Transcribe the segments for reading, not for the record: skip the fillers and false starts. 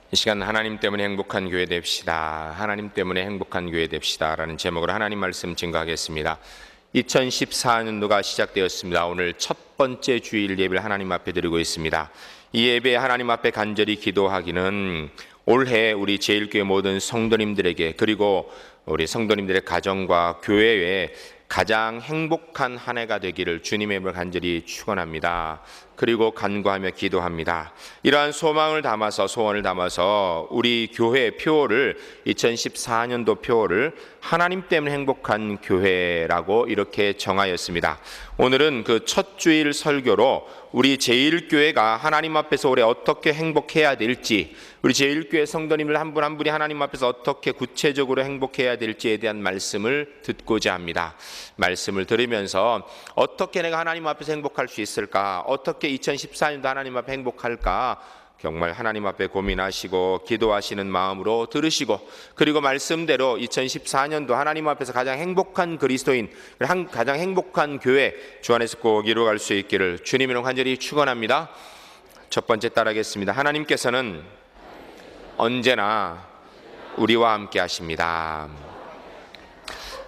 이 시간 하나님 때문에 행복한 교회 됩시다. 하나님 때문에 행복한 교회 됩시다 라는 제목으로 하나님 말씀 증거하겠습니다. 2014년도가 시작되었습니다. 오늘 첫 번째 주일 예배를 하나님 앞에 드리고 있습니다. 이 예배에 하나님 앞에 간절히 기도하기는 올해 우리 제일교회 모든 성도님들에게, 그리고 우리 성도님들의 가정과 교회에 가장 행복한 한 해가 되기를 주님의 이름으로 간절히 축원합니다. 그리고 간구하며 기도합니다. 이러한 소망을 담아서, 소원을 담아서 우리 교회 표어를, 2014년도 표어를 하나님 때문에 행복한 교회라고 이렇게 정하였습니다. 오늘은 그 첫 주일 설교로 우리 제일교회가 하나님 앞에서 올해 어떻게 행복해야 될지, 우리 제일교회 성도님들 한 분 한 분이 하나님 앞에서 어떻게 구체적으로 행복해야 될지에 대한 말씀을 듣고자 합니다. 말씀을 들으면서 어떻게 내가 하나님 앞에서 행복할 수 있을까, 어떻게 2014년도 하나님 앞에 행복할까, 정말 하나님 앞에 고민하시고 기도하시는 마음으로 들으시고, 그리고 말씀대로 2014년도 하나님 앞에서 가장 행복한 그리스도인, 가장 행복한 교회 주 안에서 꼭 이루어갈 수 있기를 주님으로 간절히 축원합니다. 첫 번째 따라하겠습니다. 하나님께서는 언제나 우리와 함께 하십니다.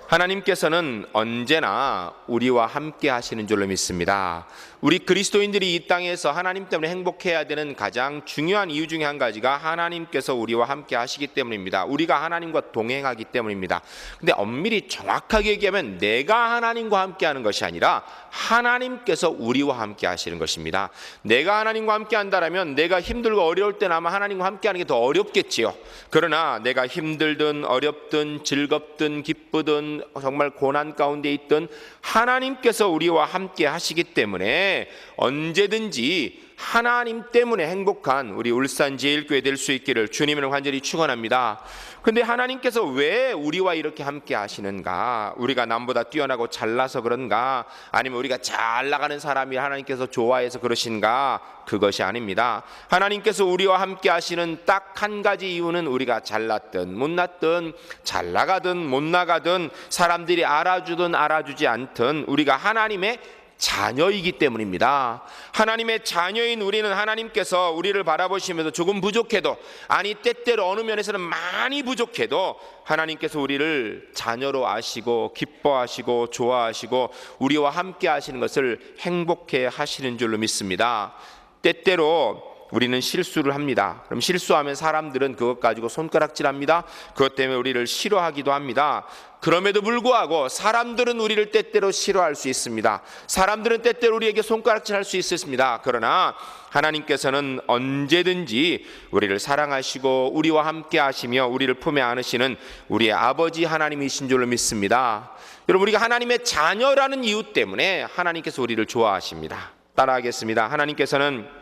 하나님께서는 언제나 우리와 함께 하시는 줄로 믿습니다. 우리 그리스도인들이 이 땅에서 하나님 때문에 행복해야 되는 가장 중요한 이유 중에 한 가지가 하나님께서 우리와 함께 하시기 때문입니다. 우리가 하나님과 동행하기 때문입니다. 근데 엄밀히 정확하게 얘기하면 내가 하나님과 함께 하는 것이 아니라 하나님께서 우리와 함께 하시는 것입니다. 내가 하나님과 함께 한다면 내가 힘들고 어려울 때는 아마 하나님과 함께 하는 게 더 어렵겠지요. 그러나 내가 힘들든 어렵든 즐겁든 기쁘든 정말 고난 가운데 있든 하나님께서 우리와 함께 하시기 때문에 언제든지 하나님 때문에 행복한 우리 울산제일교회 될 수 있기를 주님을 간절히 축원합니다. 근데 하나님께서 왜 우리와 이렇게 함께 하시는가? 우리가 남보다 뛰어나고 잘나서 그런가? 아니면 우리가 잘 나가는 사람이 하나님께서 좋아해서 그러신가? 그것이 아닙니다. 하나님께서 우리와 함께 하시는 딱 한 가지 이유는 우리가 잘났든 못났든, 잘 나가든 못 나가든, 사람들이 알아주든 알아주지 않든 우리가 하나님의 자녀이기 때문입니다. 하나님의 자녀인 우리는 하나님께서 우리를 바라보시면서 조금 부족해도, 아니 때때로 어느 면에서는 많이 부족해도 하나님께서 우리를 자녀로 아시고 기뻐하시고 좋아하시고 우리와 함께 하시는 것을 행복해 하시는 줄로 믿습니다. 때때로 우리는 실수를 합니다. 그럼 실수하면 사람들은 그것 가지고 손가락질합니다. 그것 때문에 우리를 싫어하기도 합니다. 그럼에도 불구하고 사람들은 우리를 때때로 싫어할 수 있습니다. 사람들은 때때로 우리에게 손가락질할 수 있습니다. 그러나 하나님께서는 언제든지 우리를 사랑하시고 우리와 함께 하시며 우리를 품에 안으시는 우리의 아버지 하나님이신 줄로 믿습니다. 여러분, 우리가 하나님의 자녀라는 이유 때문에 하나님께서 우리를 좋아하십니다. 따라하겠습니다. 하나님께서는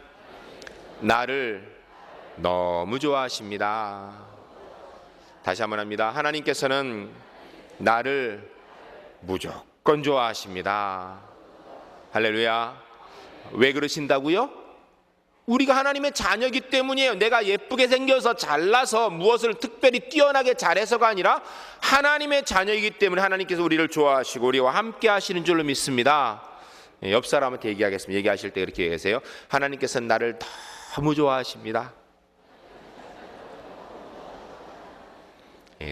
나를 너무 좋아하십니다. 다시 한번 합니다. 하나님께서는 나를 무조건 좋아하십니다. 할렐루야. 왜 그러신다고요? 우리가 하나님의 자녀이기 때문이에요. 내가 예쁘게 생겨서 잘나서 무엇을 특별히 뛰어나게 잘해서가 아니라 하나님의 자녀이기 때문에 하나님께서 우리를 좋아하시고 우리와 함께 하시는 줄로 믿습니다. 옆 사람한테 얘기하겠습니다. 얘기하실 때 그렇게 얘기하세요. 하나님께서는 나를 너무 좋아하십니다.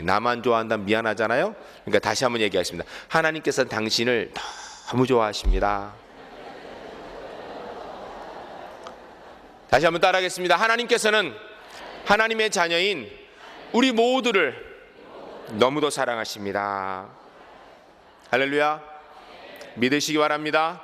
나만 좋아한다면 미안하잖아요. 그러니까 다시 한번 얘기하겠습니다. 하나님께서는 당신을 너무 좋아하십니다. 다시 한번 따라하겠습니다. 하나님께서는 하나님의 자녀인 우리 모두를 너무도 사랑하십니다. 할렐루야. 믿으시기 바랍니다.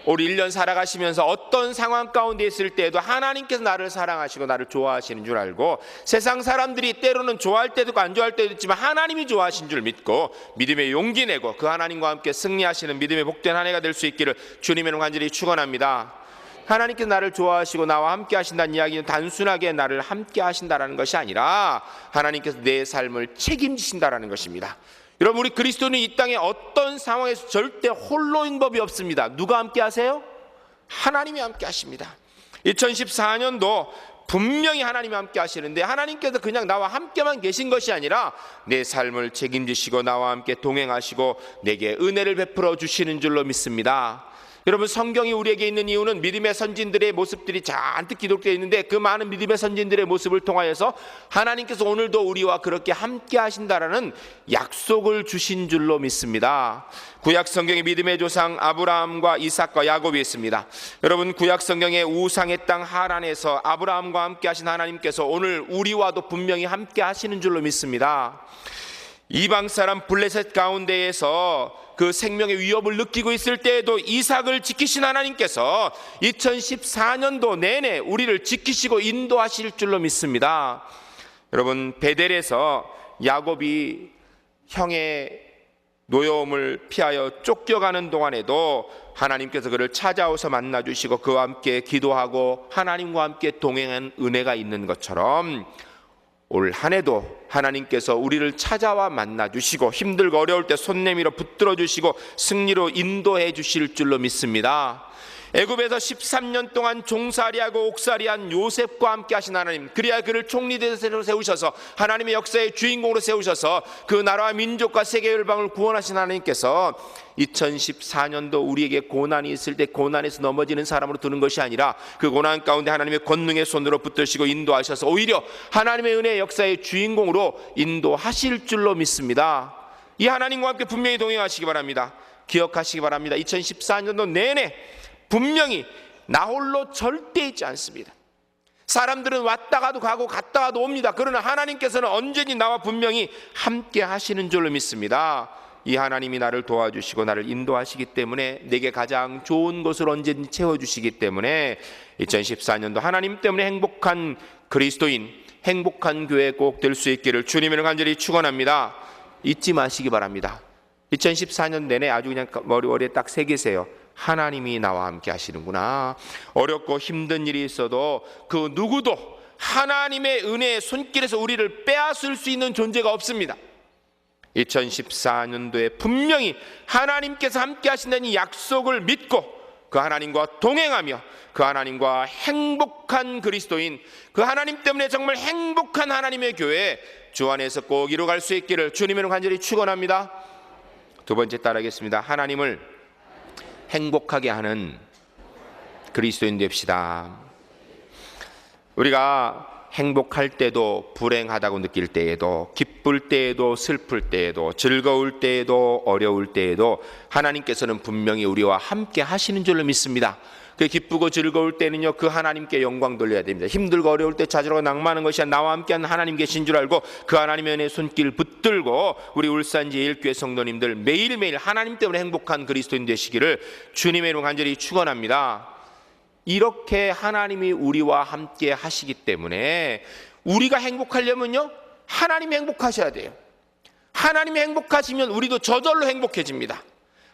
올 1년 살아가시면서 어떤 상황 가운데 있을 때에도 하나님께서 나를 사랑하시고 나를 좋아하시는 줄 알고, 세상 사람들이 때로는 좋아할 때도 있고 안 좋아할 때도 있지만 하나님이 좋아하신 줄 믿고 믿음의 용기 내고 그 하나님과 함께 승리하시는 믿음의 복된 한 해가 될 수 있기를 주님의 이름으로 간절히 축원합니다. 하나님께서 나를 좋아하시고 나와 함께 하신다는 이야기는 단순하게 나를 함께 하신다라는 것이 아니라 하나님께서 내 삶을 책임지신다라는 것입니다. 여러분, 우리 그리스도는 이 땅에 어떤 상황에서 절대 홀로인 법이 없습니다. 누가 함께 하세요? 하나님이 함께 하십니다. 2014년도 분명히 하나님이 함께 하시는데, 하나님께서 그냥 나와 함께만 계신 것이 아니라 내 삶을 책임지시고 나와 함께 동행하시고 내게 은혜를 베풀어 주시는 줄로 믿습니다. 여러분, 성경이 우리에게 있는 이유는 믿음의 선진들의 모습들이 잔뜩 기록되어 있는데, 그 많은 믿음의 선진들의 모습을 통하여서 하나님께서 오늘도 우리와 그렇게 함께 하신다라는 약속을 주신 줄로 믿습니다. 구약 성경에 믿음의 조상 아브라함과 이삭과 야곱이 있습니다. 여러분, 구약 성경의 우상의 땅 하란에서 아브라함과 함께 하신 하나님께서 오늘 우리와도 분명히 함께 하시는 줄로 믿습니다. 이방 사람 블레셋 가운데에서 그 생명의 위협을 느끼고 있을 때에도 이삭을 지키신 하나님께서 2014년도 내내 우리를 지키시고 인도하실 줄로 믿습니다. 여러분, 베델에서 야곱이 형의 노여움을 피하여 쫓겨가는 동안에도 하나님께서 그를 찾아오서 만나주시고 그와 함께 기도하고 하나님과 함께 동행한 은혜가 있는 것처럼, 올 한 해도 하나님께서 우리를 찾아와 만나주시고 힘들고 어려울 때 손 내밀어 붙들어 주시고 승리로 인도해 주실 줄로 믿습니다. 애굽에서 13년 동안 종살이하고 옥살이한 요셉과 함께 하신 하나님, 그래야 그를 총리대로 세우셔서 하나님의 역사의 주인공으로 세우셔서 그 나라와 민족과 세계 열방을 구원하신 하나님께서 2014년도 우리에게 고난이 있을 때 고난에서 넘어지는 사람으로 두는 것이 아니라 그 고난 가운데 하나님의 권능의 손으로 붙드시고 인도하셔서 오히려 하나님의 은혜의 역사의 주인공으로 인도하실 줄로 믿습니다. 이 하나님과 함께 분명히 동행하시기 바랍니다. 기억하시기 바랍니다. 2014년도 내내 분명히 나 홀로 절대 있지 않습니다. 사람들은 왔다가도 가고 갔다가도 옵니다. 그러나 하나님께서는 언제니 나와 분명히 함께 하시는 줄로 믿습니다. 이 하나님이 나를 도와주시고 나를 인도하시기 때문에 내게 가장 좋은 것을 언제든지 채워주시기 때문에 2014년도 하나님 때문에 행복한 그리스도인, 행복한 교회 꼭 될 수 있기를 주님을 간절히 축원합니다. 잊지 마시기 바랍니다. 2014년 내내 아주 그냥 머리에 딱 새기세요. 하나님이 나와 함께 하시는구나. 어렵고 힘든 일이 있어도 그 누구도 하나님의 은혜의 손길에서 우리를 빼앗을 수 있는 존재가 없습니다. 2014년도에 분명히 하나님께서 함께 하신다는 이 약속을 믿고 그 하나님과 동행하며 그 하나님과 행복한 그리스도인, 그 하나님 때문에 정말 행복한 하나님의 교회 주 안에서 꼭 이루어갈 수 있기를 주님으로 간절히 축원합니다. 두 번째 따르겠습니다. 하나님을 행복하게 하는 그리스도인 됩시다. 우리가 행복할 때도 불행하다고 느낄 때에도, 기쁠 때에도 슬플 때에도, 즐거울 때에도 어려울 때에도 하나님께서는 분명히 우리와 함께 하시는 줄로 믿습니다. 그 기쁘고 즐거울 때는요, 그 하나님께 영광 돌려야 됩니다. 힘들고 어려울 때 찾으러 낭만하는 것이 나와 함께한 하나님 계신 줄 알고 그 하나님의 은혜의 손길 붙들고 우리 울산 제1교회 성도님들 매일매일 하나님 때문에 행복한 그리스도인 되시기를 주님의 이름으로 간절히 축원합니다. 이렇게 하나님이 우리와 함께 하시기 때문에 우리가 행복하려면요, 하나님이 행복하셔야 돼요. 하나님이 행복하시면 우리도 저절로 행복해집니다.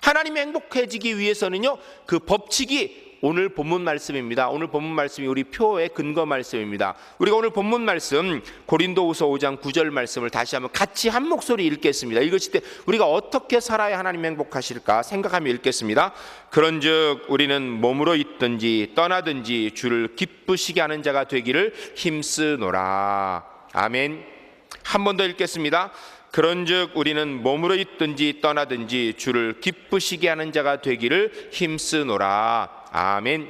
하나님이 행복해지기 위해서는요, 그 법칙이 오늘 본문 말씀입니다. 오늘 본문 말씀이 우리 표의 근거 말씀입니다. 우리가 오늘 본문 말씀 고린도후서 5장 9절 말씀을 다시 한번 같이 한 목소리 읽겠습니다. 읽으실 때 우리가 어떻게 살아야 하나님 행복하실까 생각하며 읽겠습니다. 그런즉 우리는 몸으로 있든지 떠나든지 주를 기쁘시게 하는 자가 되기를 힘쓰노라. 아멘. 한 번 더 읽겠습니다. 그런즉 우리는 몸으로 있든지 떠나든지 주를 기쁘시게 하는 자가 되기를 힘쓰노라. 아멘.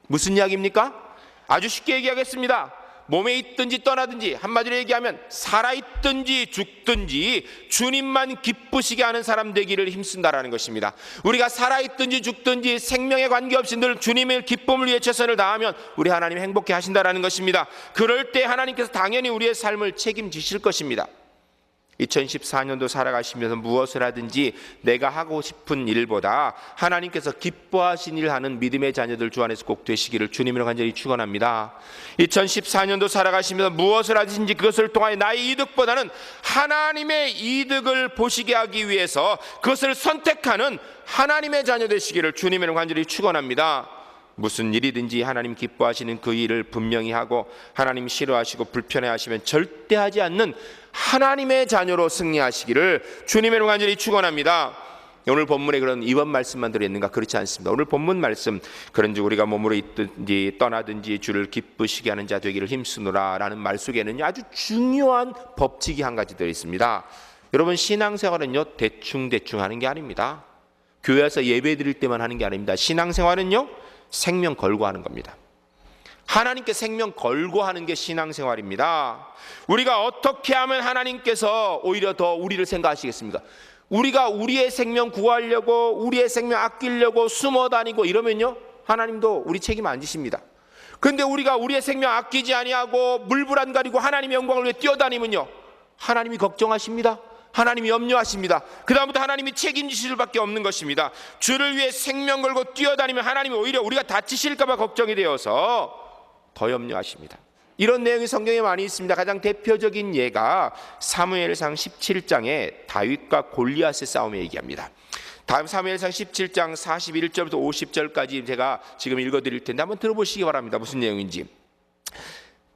무슨 이야기입니까? 아주 쉽게 얘기하겠습니다. 몸에 있든지 떠나든지, 한마디로 얘기하면 살아있든지 죽든지 주님만 기쁘시게 하는 사람 되기를 힘쓴다라는 것입니다. 우리가 살아있든지 죽든지 생명에 관계없이 늘 주님의 기쁨을 위해 최선을 다하면 우리 하나님 행복해 하신다라는 것입니다. 그럴 때 하나님께서 당연히 우리의 삶을 책임지실 것입니다. 2014년도 살아가시면서 무엇을 하든지 내가 하고 싶은 일보다 하나님께서 기뻐하신 일을 하는 믿음의 자녀들 주 안에서 꼭 되시기를 주님으로 간절히 축원합니다. 2014년도 살아가시면서 무엇을 하든지 그것을 통하여 나의 이득보다는 하나님의 이득을 보시게 하기 위해서 그것을 선택하는 하나님의 자녀 되시기를 주님으로 간절히 축원합니다. 무슨 일이든지 하나님 기뻐하시는 그 일을 분명히 하고 하나님 싫어하시고 불편해하시면 절대 하지 않는 하나님의 자녀로 승리하시기를 주님의 이름으로 간절히 축원합니다. 오늘 본문에 그런 이번 말씀만 들어있는가? 그렇지 않습니다. 오늘 본문 말씀, 그런즉 우리가 몸으로 있든지 떠나든지 주를 기쁘시게 하는 자 되기를 힘쓰노라 라는 말 속에는 아주 중요한 법칙이 한 가지 들어있습니다. 여러분, 신앙생활은요 대충 하는 게 아닙니다. 교회에서 예배 드릴 때만 하는 게 아닙니다. 신앙생활은요, 생명 걸고 하는 겁니다. 하나님께 생명 걸고 하는 게 신앙생활입니다. 우리가 어떻게 하면 하나님께서 오히려 더 우리를 생각하시겠습니까? 우리가 우리의 생명 구하려고, 우리의 생명 아끼려고 숨어 다니고 이러면요, 하나님도 우리 책임 안 지십니다. 그런데 우리가 우리의 생명 아끼지 아니하고 물불안 가리고 하나님의 영광을 위해 뛰어다니면요, 하나님이 걱정하십니다. 하나님이 염려하십니다. 그 다음부터 하나님이 책임지실 수밖에 없는 것입니다. 주를 위해 생명 걸고 뛰어다니면 하나님이 오히려 우리가 다치실까 봐 걱정이 되어서 더 염려하십니다. 이런 내용이 성경에 많이 있습니다. 가장 대표적인 예가 사무엘상 17장에 다윗과 골리앗의 싸움을 얘기합니다. 다음 사무엘상 17장 41절부터 50절까지 제가 지금 읽어드릴 텐데 한번 들어보시기 바랍니다. 무슨 내용인지.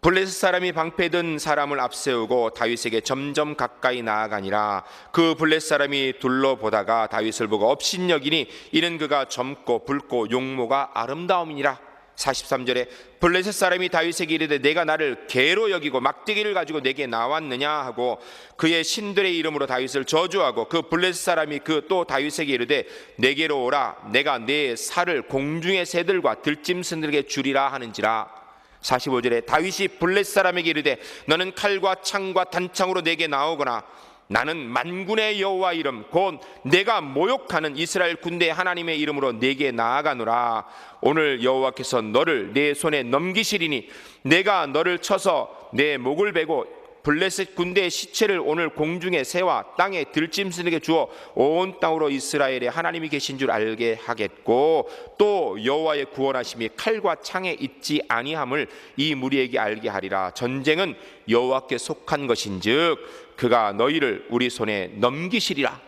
블레셋 사람이 방패든 사람을 앞세우고 다윗에게 점점 가까이 나아가니라. 그 블레셋 사람이 둘러보다가 다윗을 보고 업신여기니 이는 그가 젊고 붉고 용모가 아름다움이니라. 43절에 블레셋 사람이 다윗에게 이르되 내가 나를 개로 여기고 막대기를 가지고 내게 나왔느냐 하고 그의 신들의 이름으로 다윗을 저주하고 그 블레셋 사람이 그 또 다윗에게 이르되 내게로 오라 내가 내 살을 공중의 새들과 들짐승들에게 주리라 하는지라. 45절에 다윗이 블레셋 사람에게 이르되 너는 칼과 창과 단창으로 내게 나오거나 나는 만군의 여호와 이름 곧 내가 모욕하는 이스라엘 군대의 하나님의 이름으로 내게 나아가노라. 오늘 여호와께서 너를 내 손에 넘기시리니 내가 너를 쳐서 내 목을 베고 블레셋 군대의 시체를 오늘 공중의 새와 땅의 들짐승에게 주어 온 땅으로 이스라엘의 하나님이 계신 줄 알게 하겠고 또 여호와의 구원하심이 칼과 창에 있지 아니함을 이 무리에게 알게 하리라. 전쟁은 여호와께 속한 것인즉 그가 너희를 우리 손에 넘기시리라.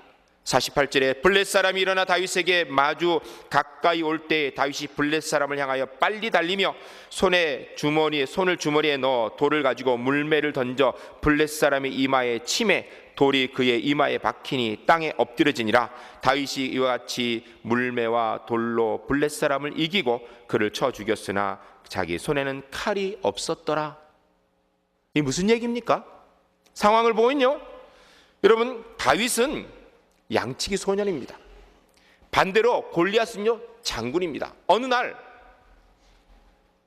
48절에 블레셋 사람이 일어나 다윗에게 마주 가까이 올 때 다윗이 블레셋 사람을 향하여 빨리 달리며 손을 주머니에 넣어 돌을 가지고 물매를 던져 블레셋 사람의 이마에 치매 돌이 그의 이마에 박히니 땅에 엎드려지니라. 다윗이 이와 같이 물매와 돌로 블레셋 사람을 이기고 그를 쳐 죽였으나 자기 손에는 칼이 없었더라. 이 무슨 얘기입니까? 상황을 보면요, 여러분 다윗은 양치기 소년입니다. 반대로 골리앗은요 장군입니다. 어느 날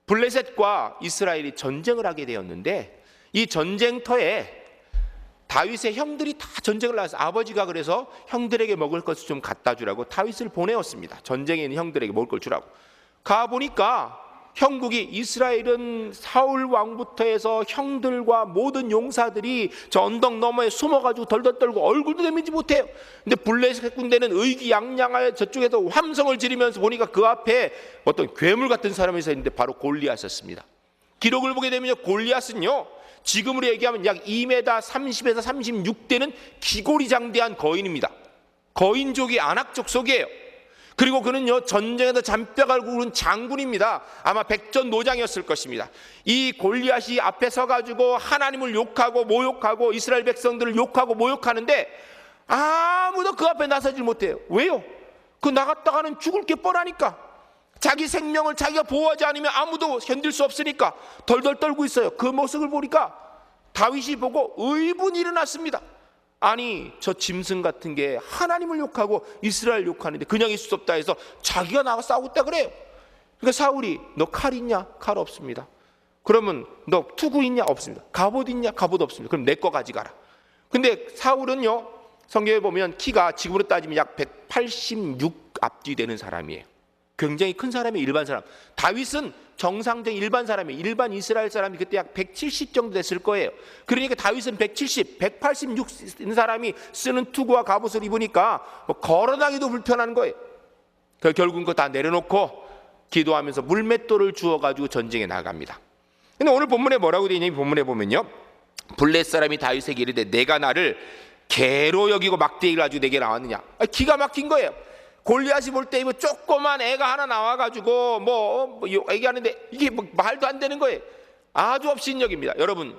블레셋과 이스라엘이 전쟁을 하게 되었는데 이 전쟁터에 다윗의 형들이 다 전쟁을 나가서 아버지가 그래서 형들에게 먹을 것을 좀 갖다 주라고 다윗을 보내었습니다. 전쟁에 있는 형들에게 먹을 걸 주라고. 가보니까 형국이 이스라엘은 사울 왕부터 해서 형들과 모든 용사들이 저 언덕 너머에 숨어가지고 덜덜 떨고 얼굴도 내밀지 못해요. 근데 블레셋 군대는 의기양양하여 저쪽에서 함성을 지르면서 보니까 그 앞에 어떤 괴물 같은 사람이 서 있는데 바로 골리앗이었습니다. 기록을 보게 되면 골리앗은요 지금으로 얘기하면 약 2m 30에서 36대는 기골이장대한 거인입니다. 거인족이 아낙족 속이에요. 그리고 그는요 전쟁에서 잔뼈가 굵은 장군입니다. 아마 백전노장이었을 것입니다. 이 골리앗이 앞에 서가지고 하나님을 욕하고 모욕하고 이스라엘 백성들을 욕하고 모욕하는데 아무도 그 앞에 나서질 못해요. 왜요? 그 나갔다가는 죽을 게 뻔하니까. 자기 생명을 자기가 보호하지 않으면 아무도 견딜 수 없으니까 덜덜 떨고 있어요. 그 모습을 보니까 다윗이 보고 의분이 일어났습니다. 아니 저 짐승 같은 게 하나님을 욕하고 이스라엘 욕하는데 그냥 있을 수 없다 해서 자기가 나가 싸우겠다 그래요. 그러니까 사울이 너 칼 있냐? 칼 없습니다. 그러면 너 투구 있냐? 없습니다. 갑옷 있냐? 갑옷 없습니다. 그럼 내 거 가져가라. 근데 사울은요 성경에 보면 키가 지금으로 따지면 약 186 앞뒤 되는 사람이에요. 굉장히 큰 사람이 일반 사람. 다윗은 정상적인 일반 사람이 일반 이스라엘 사람이 그때 약 170 정도 됐을 거예요. 그러니까 다윗은 170, 186 있는 사람이 쓰는 투구와 갑옷을 입으니까 뭐 걸어다니기도 불편한 거예요. 결국은 그거 다 내려놓고 기도하면서 물맷돌을 주워가지고 전쟁에 나갑니다. 근데 오늘 본문에 뭐라고 되어 있냐면 본문에 보면요 블레셋 사람이 다윗에게 이르되 내가 나를 개로 여기고 막대기를 가지고 내게 나왔느냐. 기가 막힌 거예요. 골리앗이 볼 때 이거 조그만 애가 하나 나와가지고 뭐 얘기하는데 이게 뭐 말도 안 되는 거예요. 아주 업신여깁니다. 여러분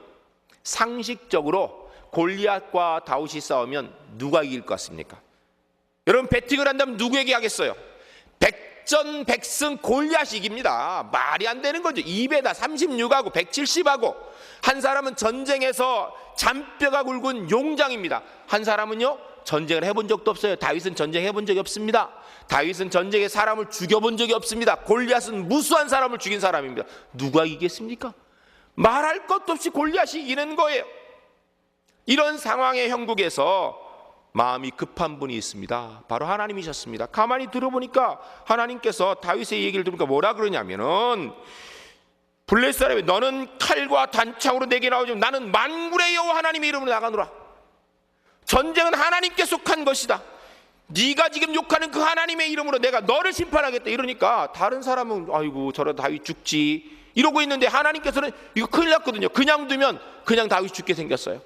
상식적으로 골리앗과 다윗이 싸우면 누가 이길 것 같습니까? 여러분 배팅을 한다면 누구에게 하겠어요? 백전백승 골리앗이 이깁니다. 말이 안 되는 거죠. 2배다 36하고 170하고 한 사람은 전쟁에서 잔뼈가 굵은 용장입니다. 한 사람은요 전쟁을 해본 적도 없어요. 다윗은 전쟁해본 적이 없습니다. 다윗은 전쟁에 사람을 죽여본 적이 없습니다. 골리앗은 무수한 사람을 죽인 사람입니다. 누가 이기겠습니까? 말할 것도 없이 골리앗이 이기는 거예요. 이런 상황의 형국에서 마음이 급한 분이 있습니다. 바로 하나님이셨습니다. 가만히 들어보니까 하나님께서 다윗의 얘기를 들으니까 뭐라 그러냐면은, 블레셋 사람이 너는 칼과 단창으로 내게 나오지만 나는 만군의 여호와 하나님의 이름으로 나가노라. 전쟁은 하나님께 속한 것이다. 네가 지금 욕하는 그 하나님의 이름으로 내가 너를 심판하겠다. 이러니까 다른 사람은 아이고 저러다 다윗 죽지 이러고 있는데, 하나님께서는 이거 큰일 났거든요. 그냥 두면 그냥 다윗 죽게 생겼어요.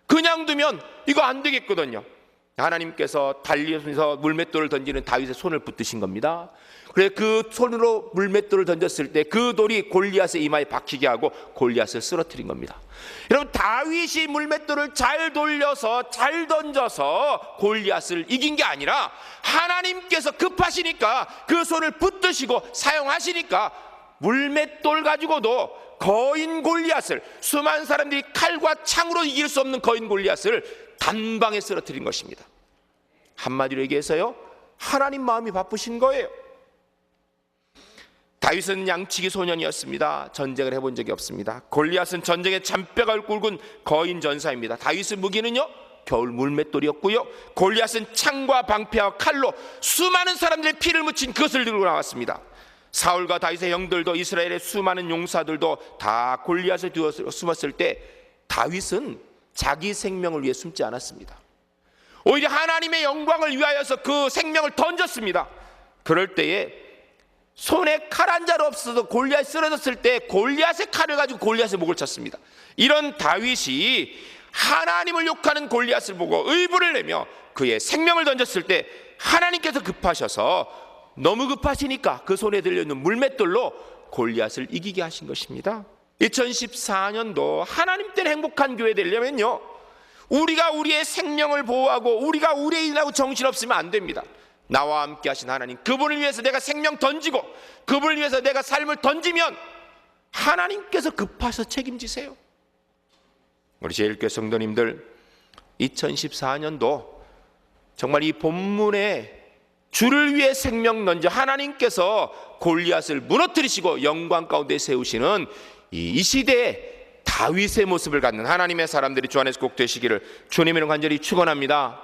그냥 두면 이거 안 되겠거든요. 하나님께서 달리면서 물맷돌을 던지는 다윗의 손을 붙드신 겁니다. 그래 그 손으로 물맷돌을 던졌을 때 그 돌이 골리앗의 이마에 박히게 하고 골리앗을 쓰러뜨린 겁니다. 여러분, 다윗이 물맷돌을 잘 돌려서 잘 던져서 골리앗을 이긴 게 아니라 하나님께서 급하시니까 그 손을 붙드시고 사용하시니까 물맷돌 가지고도 거인 골리앗을, 수많은 사람들이 칼과 창으로 이길 수 없는 거인 골리앗을 단방에 쓰러뜨린 것입니다. 한마디로 얘기해서요, 하나님 마음이 바쁘신 거예요. 다윗은 양치기 소년이었습니다. 전쟁을 해본 적이 없습니다. 골리앗은 전쟁에 잔뼈가 굵은 거인 전사입니다. 다윗의 무기는요 겨울 물맷돌이었고요, 골리앗은 창과 방패와 칼로 수많은 사람들의 피를 묻힌 그것을 들고 나왔습니다. 사울과 다윗의 형들도, 이스라엘의 수많은 용사들도 다 골리앗을 두어 숨었을 때 다윗은 자기 생명을 위해 숨지 않았습니다. 오히려 하나님의 영광을 위하여서 그 생명을 던졌습니다. 그럴 때에 손에 칼 한 자루 없어도 골리앗이 쓰러졌을 때 골리앗의 칼을 가지고 골리앗의 목을 쳤습니다. 이런 다윗이 하나님을 욕하는 골리앗을 보고 의분을 내며 그의 생명을 던졌을 때 하나님께서 급하셔서, 너무 급하시니까 그 손에 들려있는 물맷돌로 골리앗을 이기게 하신 것입니다. 2014년도 하나님 때는 행복한 교회 되려면요, 우리가 우리의 생명을 보호하고 우리가 우리의 일하고 정신없으면 안 됩니다. 나와 함께 하신 하나님, 그분을 위해서 내가 생명 던지고 그분을 위해서 내가 삶을 던지면 하나님께서 급하셔서 책임지세요. 우리 제일교회 성도님들, 2014년도 정말 이 본문에 주를 위해 생명 던져 하나님께서 골리앗을 무너뜨리시고 영광 가운데 세우시는 이 시대에 다윗의 모습을 갖는 하나님의 사람들이 주 안에서 꼭 되시기를 주님의 이름 간절히 축원합니다.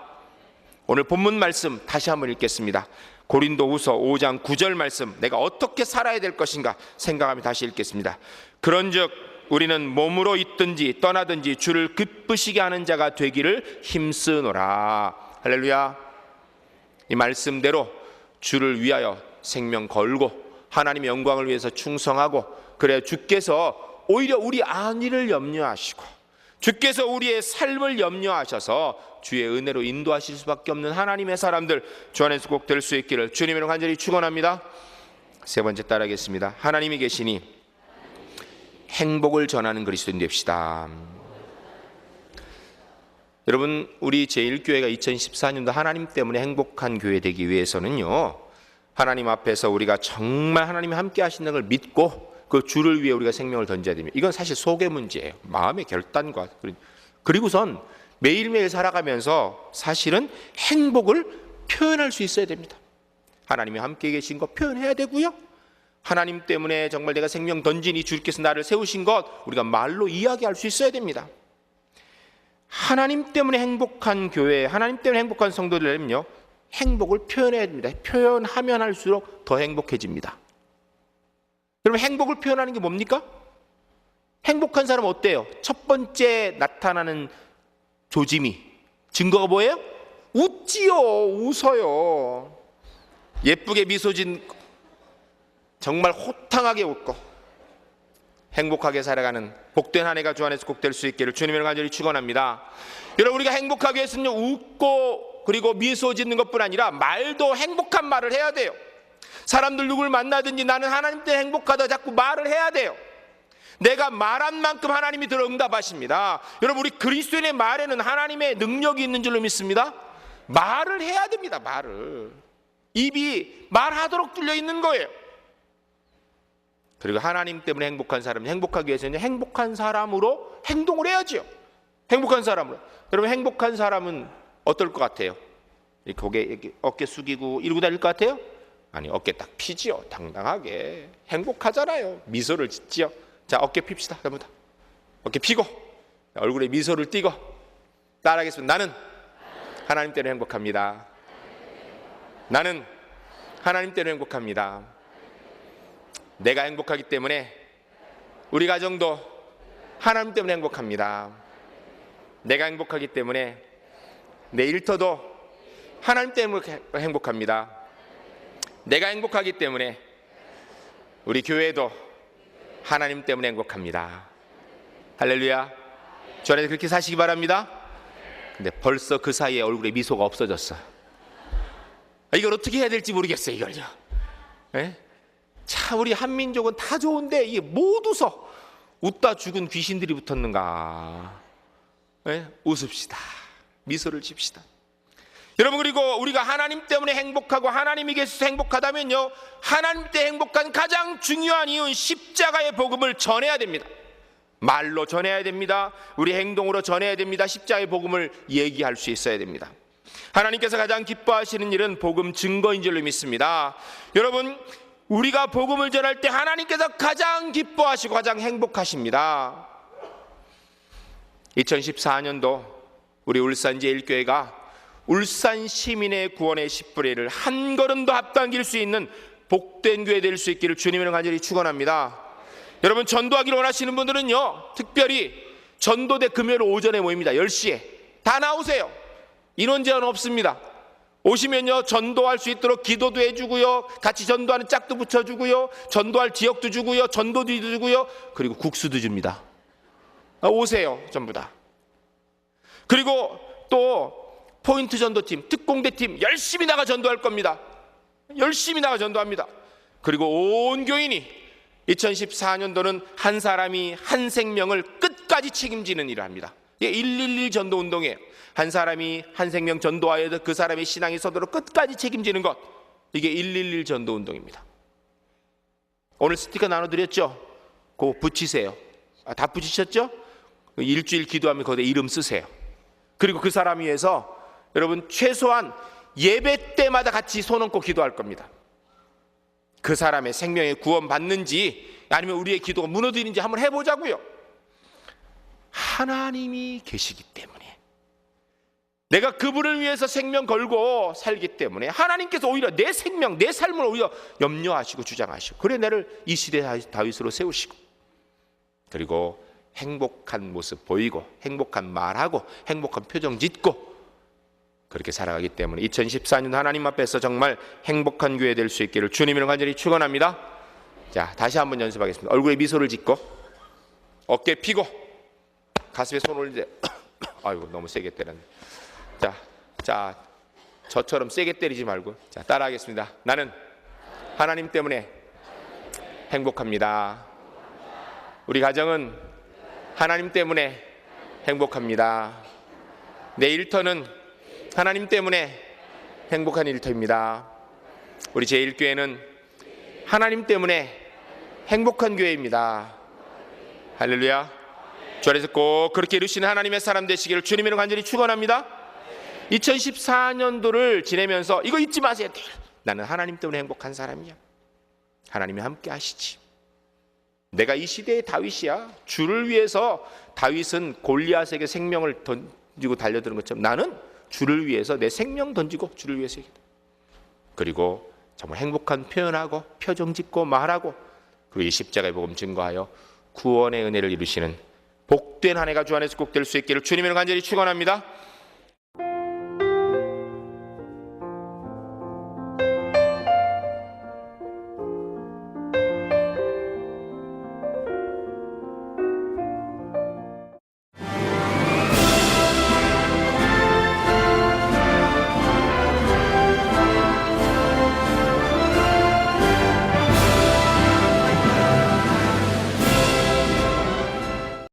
오늘 본문 말씀 다시 한번 읽겠습니다. 고린도후서 5장 9절 말씀, 내가 어떻게 살아야 될 것인가 생각하며 다시 읽겠습니다. 그런즉 우리는 몸으로 있든지 떠나든지 주를 기쁘시게 하는 자가 되기를 힘쓰노라. 할렐루야. 이 말씀대로 주를 위하여 생명 걸고 하나님의 영광을 위해서 충성하고, 그래 주께서 오히려 우리 안위를 염려하시고 주께서 우리의 삶을 염려하셔서 주의 은혜로 인도하실 수밖에 없는 하나님의 사람들 주 안에서 꼭 될 수 있기를 주님으로 간절히 축원합니다. 세 번째 따라하겠습니다. 하나님이 계시니 행복을 전하는 그리스도인 됩시다. 여러분, 우리 제1교회가 2014년도 하나님 때문에 행복한 교회 되기 위해서는요, 하나님 앞에서 우리가 정말 하나님이 함께 하시는 걸 믿고 그 주를 위해 우리가 생명을 던져야 됩니다. 이건 사실 속의 문제예요. 마음의 결단과, 그리고선 매일매일 살아가면서 사실은 행복을 표현할 수 있어야 됩니다. 하나님이 함께 계신 것 표현해야 되고요, 하나님 때문에 정말 내가 생명 던지니 주께서 나를 세우신 것 우리가 말로 이야기할 수 있어야 됩니다. 하나님 때문에 행복한 교회, 하나님 때문에 행복한 성도들은요, 행복을 표현해야 됩니다. 표현하면 할수록 더 행복해집니다. 그러면 행복을 표현하는 게 뭡니까? 행복한 사람은 어때요? 첫 번째 나타나는 조짐이, 증거가 뭐예요? 웃지요. 웃어요. 예쁘게 미소 짓는, 정말 호탕하게 웃고 행복하게 살아가는 복된 한 해가 주 안에서 꼭 될 수 있기를 주님을 간절히 축원합니다. 여러분, 우리가 행복하기 위해서는 웃고 그리고 미소 짓는 것뿐 아니라 말도 행복한 말을 해야 돼요. 사람들 누굴 만나든지 나는 하나님 때문에 행복하다 자꾸 말을 해야 돼요. 내가 말한 만큼 하나님이 들어 응답하십니다. 여러분, 우리 그리스도인의 말에는 하나님의 능력이 있는 줄로 믿습니다. 말을 해야 됩니다. 말을. 입이 말하도록 뚫려 있는 거예요. 그리고 하나님 때문에 행복한 사람은 행복하기 위해서는 행복한 사람으로 행동을 해야죠. 행복한 사람으로. 여러분, 행복한 사람은 어떨 것 같아요? 이렇게 고개 이렇게 어깨 숙이고 이러고 다닐 것 같아요? 아니, 어깨 딱 피지요. 당당하게. 행복하잖아요. 미소를 짓지요. 자, 어깨 핍시다. 전부 다. 어깨 피고 얼굴에 미소를 띠고 따라하겠습니다. 나는 하나님 때문에 행복합니다. 나는 하나님 때문에 행복합니다. 내가 행복하기 때문에 우리 가정도 하나님 때문에 행복합니다. 내가 행복하기 때문에 내 일터도 하나님 때문에 행복합니다. 내가 행복하기 때문에 우리 교회도 하나님 때문에 행복합니다. 할렐루야. 주 안에서 그렇게 사시기 바랍니다. 근데 벌써 그 사이에 얼굴에 미소가 없어졌어. 이걸 어떻게 해야 될지 모르겠어요. 이걸요. 예? 참 우리 한민족은 다 좋은데 이게 못 웃어. 웃다 죽은 귀신들이 붙었는가. 예? 웃읍시다. 미소를 짓시다. 여러분, 그리고 우리가 하나님 때문에 행복하고 하나님이 계셔서 행복하다면요, 하나님 때 행복한 가장 중요한 이유는 십자가의 복음을 전해야 됩니다. 말로 전해야 됩니다. 우리 행동으로 전해야 됩니다. 십자가의 복음을 얘기할 수 있어야 됩니다. 하나님께서 가장 기뻐하시는 일은 복음 증거인 줄로 믿습니다. 여러분, 우리가 복음을 전할 때 하나님께서 가장 기뻐하시고 가장 행복하십니다. 2014년도 우리 울산 제1교회가 울산 시민의 구원의 10분의 1을 한 걸음 더 앞당길 수 있는 복된 교회 될 수 있기를 주님을 간절히 축원합니다. 여러분, 전도하기를 원하시는 분들은요, 특별히 전도대 금요일 오전에 모입니다. 10시에 다 나오세요. 인원 제한 없습니다. 오시면요, 전도할 수 있도록 기도도 해주고요, 같이 전도하는 짝도 붙여주고요, 전도할 지역도 주고요, 전도도 주고요, 그리고 국수도 줍니다. 오세요, 전부 다. 그리고 또 포인트 전도팀, 특공대팀 열심히 나가 전도할 겁니다. 열심히 나가 전도합니다. 그리고 온 교인이 2014년도는 한 사람이 한 생명을 끝까지 책임지는 일을 합니다. 이게 111 전도 운동이에요. 한 사람이 한 생명 전도하여도 그 사람의 신앙이 서도록 끝까지 책임지는 것, 이게 111 전도 운동입니다. 오늘 스티커 나눠드렸죠? 그거 붙이세요. 다 붙이셨죠? 일주일 기도하면 거기에 이름 쓰세요. 그리고 그 사람 위해서 여러분 최소한 예배 때마다 같이 손 얹고 기도할 겁니다. 그 사람의 생명의 구원 받는지 아니면 우리의 기도가 무너지는지 한번 해보자고요. 하나님이 계시기 때문에, 내가 그분을 위해서 생명 걸고 살기 때문에 하나님께서 오히려 내 생명, 내 삶을 오히려 염려하시고 주장하시고, 그래 나를 이 시대 다윗으로 세우시고, 그리고 행복한 모습 보이고 행복한 말하고 행복한 표정 짓고 그렇게 살아가기 때문에 2014년 하나님 앞에서 정말 행복한 교회 될 수 있기를 주님을 간절히 축원합니다. 자, 다시 한번 연습하겠습니다. 얼굴에 미소를 짓고 어깨 피고 가슴에 손 올리되 아이고 너무 세게 때렸네. 자, 저처럼 세게 때리지 말고, 자, 따라하겠습니다. 나는 하나님 때문에 행복합니다. 우리 가정은 하나님 때문에 행복합니다. 내 일터는 하나님 때문에 행복한 일터입니다. 우리 제1교회는 하나님 때문에 행복한 교회입니다. 할렐루야. 주 안에서 꼭 그렇게 이루시는 하나님의 사람 되시기를 주님으로 간절히 축원합니다. 2014년도를 지내면서 이거 잊지 마세요. 나는 하나님 때문에 행복한 사람이야. 하나님이 함께 하시지. 내가 이 시대의 다윗이야. 주를 위해서 다윗은 골리앗에게 생명을 던지고 달려드는 것처럼 나는 주를 위해서 내 생명 던지고 주를 위해서, 그리고 정말 행복한 표현하고 표정 짓고 말하고, 그리고 이 십자가의 복음 증거하여 구원의 은혜를 이루시는 복된 한 해가 주 안에서 꼭 될 수 있기를 주님을 간절히 축원합니다.